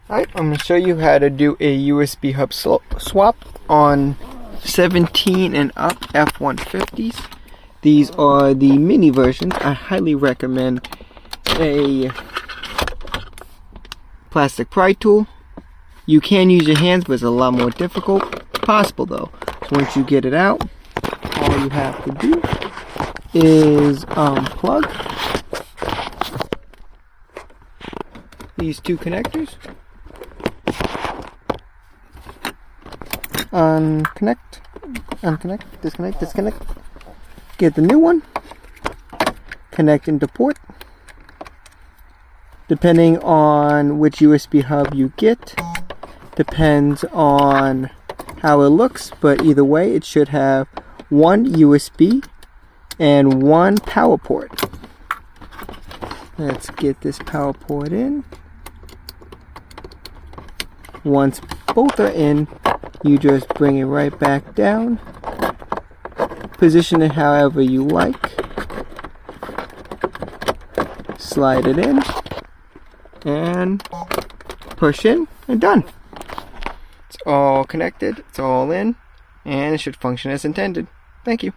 Alright, I'm going to show you how to do a USB hub swap on 17 and up F-150s. These are the mini versions. I highly recommend a plastic pry tool. You can use your hands, but it's a lot more difficult. Possible though. So once you get it out, all you have to do is plug these two connectors, unconnect, disconnect, get the new one, connect into port. Depending on which USB hub you get, depends on how it looks, but either way it should have one USB and one power port. Let's get this power port in. Once both are in, you just bring it right back down. Position it however you like. Slide it in and push in and done. It's all connected, it's all in, and it should function as intended. Thank you.